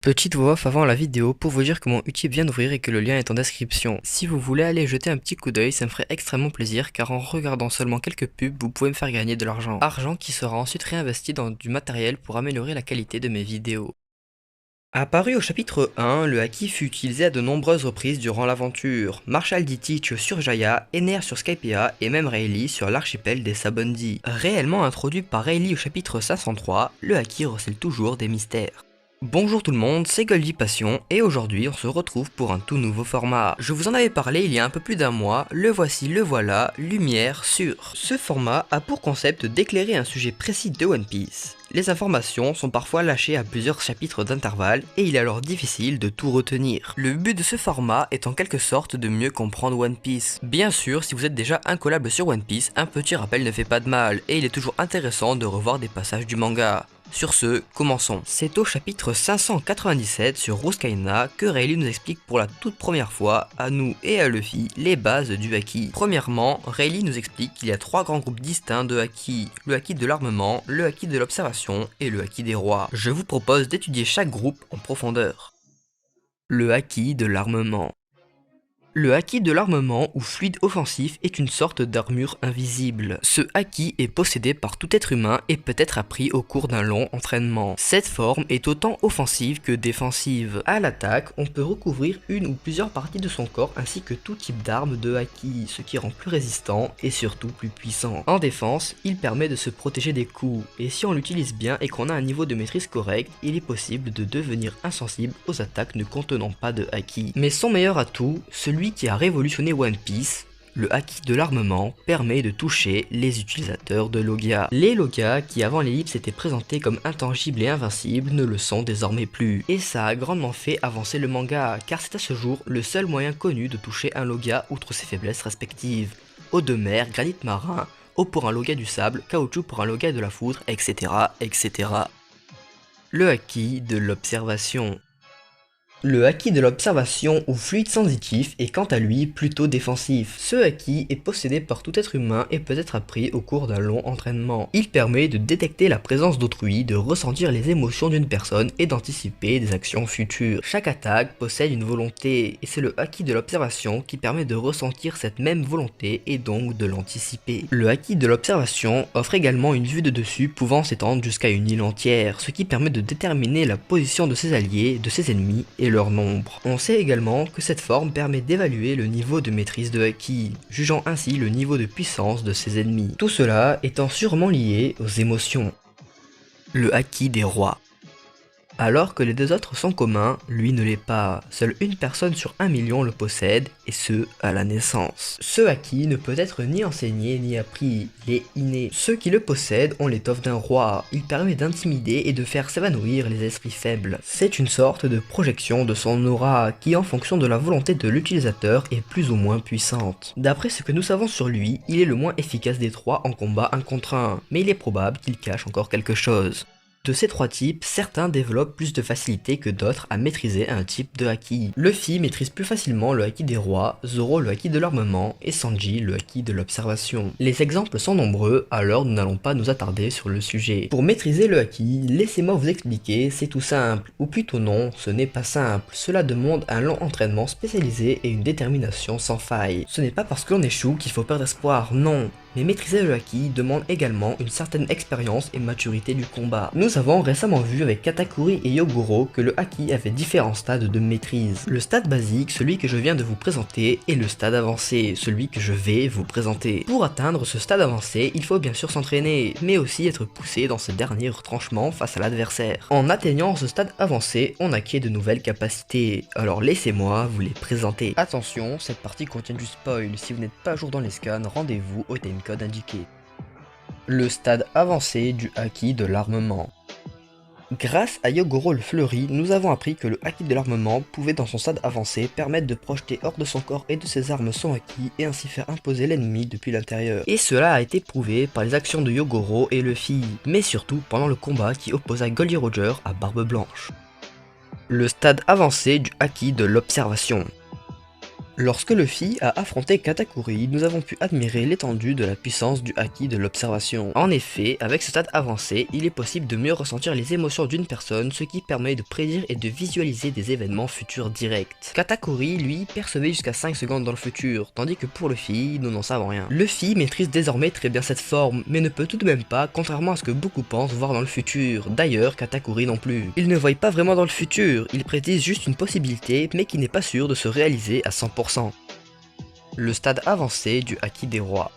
Petite voix off avant la vidéo pour vous dire que mon Utip vient d'ouvrir et que le lien est en description. Si vous voulez aller jeter un petit coup d'œil, ça me ferait extrêmement plaisir car en regardant seulement quelques pubs, vous pouvez me faire gagner de l'argent. Argent qui sera ensuite réinvesti dans du matériel pour améliorer la qualité de mes vidéos. Apparu au chapitre 1, le haki fut utilisé à de nombreuses reprises durant l'aventure. Marshall D. Teach sur Jaya, Ener sur Skypiea et même Rayleigh sur l'archipel des Sabondi. Réellement introduit par Rayleigh au chapitre 503, le haki recèle toujours des mystères. Bonjour tout le monde, c'est Goldie Passion et aujourd'hui on se retrouve pour un tout nouveau format. Je vous en avais parlé il y a un peu plus d'un mois, le voici, le voilà, lumière sur. Ce format a pour concept d'éclairer un sujet précis de One Piece. Les informations sont parfois lâchées à plusieurs chapitres d'intervalle et il est alors difficile de tout retenir. Le but de ce format est en quelque sorte de mieux comprendre One Piece. Bien sûr, si vous êtes déjà incollable sur One Piece, un petit rappel ne fait pas de mal et il est toujours intéressant de revoir des passages du manga. Sur ce, commençons. C'est au chapitre 597 sur Ruskaina que Rayleigh nous explique pour la toute première fois, à nous et à Luffy, les bases du haki. Premièrement, Rayleigh nous explique qu'il y a trois grands groupes distincts de haki. Le haki de l'armement, le haki de l'observation et le haki des rois. Je vous propose d'étudier chaque groupe en profondeur. Le haki de l'armement. Le haki de l'armement ou fluide offensif est une sorte d'armure invisible. Ce haki est possédé par tout être humain et peut être appris au cours d'un long entraînement. Cette forme est autant offensive que défensive. À l'attaque, on peut recouvrir une ou plusieurs parties de son corps ainsi que tout type d'arme de haki, ce qui rend plus résistant et surtout plus puissant. En défense, il permet de se protéger des coups, et si on l'utilise bien et qu'on a un niveau de maîtrise correct, il est possible de devenir insensible aux attaques ne contenant pas de haki. Mais son meilleur atout, celui qui a révolutionné One Piece, le haki de l'armement permet de toucher les utilisateurs de Logia. Les Logia, qui avant l'ellipse étaient présentés comme intangibles et invincibles, ne le sont désormais plus. Et ça a grandement fait avancer le manga, car c'est à ce jour le seul moyen connu de toucher un Logia outre ses faiblesses respectives. Eau de mer, granit marin, eau pour un Logia du sable, caoutchouc pour un Logia de la foudre, etc. etc. Le haki de l'observation. Le haki de l'observation ou fluide sensitif est quant à lui plutôt défensif. Ce haki est possédé par tout être humain et peut être appris au cours d'un long entraînement. Il permet de détecter la présence d'autrui, de ressentir les émotions d'une personne et d'anticiper des actions futures. Chaque attaque possède une volonté et c'est le haki de l'observation qui permet de ressentir cette même volonté et donc de l'anticiper. Le haki de l'observation offre également une vue de dessus pouvant s'étendre jusqu'à une île entière, ce qui permet de déterminer la position de ses alliés, de ses ennemis et leur nombre. On sait également que cette forme permet d'évaluer le niveau de maîtrise de haki, jugeant ainsi le niveau de puissance de ses ennemis. Tout cela étant sûrement lié aux émotions. Le haki des rois. Alors que les deux autres sont communs, lui ne l'est pas. Seule une personne sur 1 million le possède, et ce, à la naissance. Ce haki ne peut être ni enseigné ni appris, il est inné. Ceux qui le possèdent ont l'étoffe d'un roi, il permet d'intimider et de faire s'évanouir les esprits faibles. C'est une sorte de projection de son aura, qui en fonction de la volonté de l'utilisateur est plus ou moins puissante. D'après ce que nous savons sur lui, il est le moins efficace des trois en combat 1 contre 1, mais il est probable qu'il cache encore quelque chose. De ces trois types, certains développent plus de facilité que d'autres à maîtriser un type de haki. Luffy maîtrise plus facilement le haki des rois, Zoro le haki de l'armement et Sanji le haki de l'observation. Les exemples sont nombreux, alors nous n'allons pas nous attarder sur le sujet. Pour maîtriser le haki, laissez-moi vous expliquer, c'est tout simple, ou plutôt non, ce n'est pas simple. Cela demande un long entraînement spécialisé et une détermination sans faille. Ce n'est pas parce que l'on échoue qu'il faut perdre espoir, non. Mais maîtriser le haki demande également une certaine expérience et maturité du combat. Nous avons récemment vu avec Katakuri et Yogoro que le haki avait différents stades de maîtrise. Le stade basique, celui que je viens de vous présenter, et le stade avancé, celui que je vais vous présenter. Pour atteindre ce stade avancé, il faut bien sûr s'entraîner, mais aussi être poussé dans ce dernier retranchement face à l'adversaire. En atteignant ce stade avancé, on acquiert de nouvelles capacités, alors laissez-moi vous les présenter. Attention, cette partie contient du spoil, si vous n'êtes pas à jour dans les scans, rendez-vous au timecode indiqué. Le stade avancé du haki de l'armement. Grâce à Yogoro le Fleuri, nous avons appris que le haki de l'armement pouvait dans son stade avancé permettre de projeter hors de son corps et de ses armes son haki et ainsi faire imposer l'ennemi depuis l'intérieur. Et cela a été prouvé par les actions de Yogoro et Luffy, mais surtout pendant le combat qui opposa Goldie Roger à Barbe Blanche. Le stade avancé du haki de l'observation. Lorsque Luffy a affronté Katakuri, nous avons pu admirer l'étendue de la puissance du haki de l'observation. En effet, avec ce stade avancé, il est possible de mieux ressentir les émotions d'une personne, ce qui permet de prédire et de visualiser des événements futurs directs. Katakuri, lui, percevait jusqu'à 5 secondes dans le futur, tandis que pour Luffy, nous n'en savons rien. Luffy maîtrise désormais très bien cette forme, mais ne peut tout de même pas, contrairement à ce que beaucoup pensent, voir dans le futur. D'ailleurs, Katakuri non plus. Il ne voit pas vraiment dans le futur, il prédise juste une possibilité, mais qui n'est pas sûr de se réaliser à 100%. Le stade avancé du haki des rois.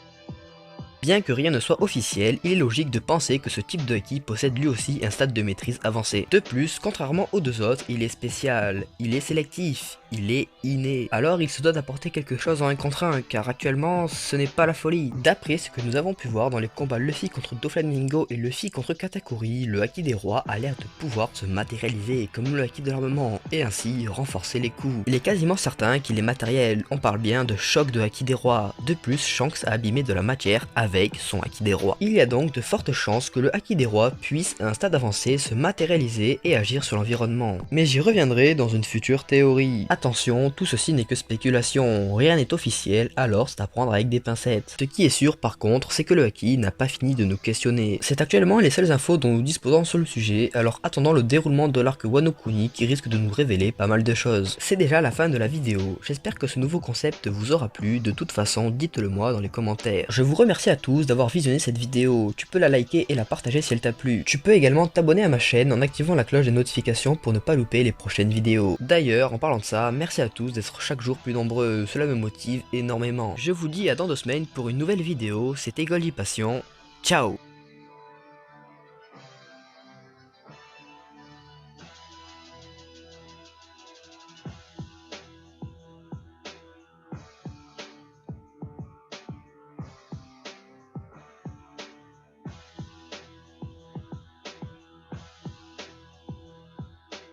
Bien que rien ne soit officiel, il est logique de penser que ce type de haki possède lui aussi un stade de maîtrise avancé. De plus, contrairement aux deux autres, il est spécial, il est sélectif, il est inné. Alors il se doit d'apporter quelque chose en 1 contre 1, car actuellement ce n'est pas la folie. D'après ce que nous avons pu voir dans les combats Luffy contre Doflamingo et Luffy contre Katakuri, le haki des rois a l'air de pouvoir se matérialiser comme le haki de l'armement, et ainsi renforcer les coups. Il est quasiment certain qu'il est matériel, on parle bien de choc de haki des rois. De plus, Shanks a abîmé de la matière avec son haki des rois. Il y a donc de fortes chances que le haki des rois puisse à un stade avancé se matérialiser et agir sur l'environnement. Mais j'y reviendrai dans une future théorie. Attention, tout ceci n'est que spéculation, rien n'est officiel, alors c'est à prendre avec des pincettes. Ce qui est sûr par contre, c'est que le haki n'a pas fini de nous questionner. C'est actuellement les seules infos dont nous disposons sur le sujet, alors attendons le déroulement de l'arc Wano Kuni qui risque de nous révéler pas mal de choses. C'est déjà la fin de la vidéo, j'espère que ce nouveau concept vous aura plu, de toute façon dites-le moi dans les commentaires. Je vous remercie à tous d'avoir visionné cette vidéo, tu peux la liker et la partager si elle t'a plu. Tu peux également t'abonner à ma chaîne en activant la cloche des notifications pour ne pas louper les prochaines vidéos. D'ailleurs, en parlant de ça, merci à tous d'être chaque jour plus nombreux, cela me motive énormément. Je vous dis à dans 2 semaines pour une nouvelle vidéo, c'était Goldie Passion, ciao.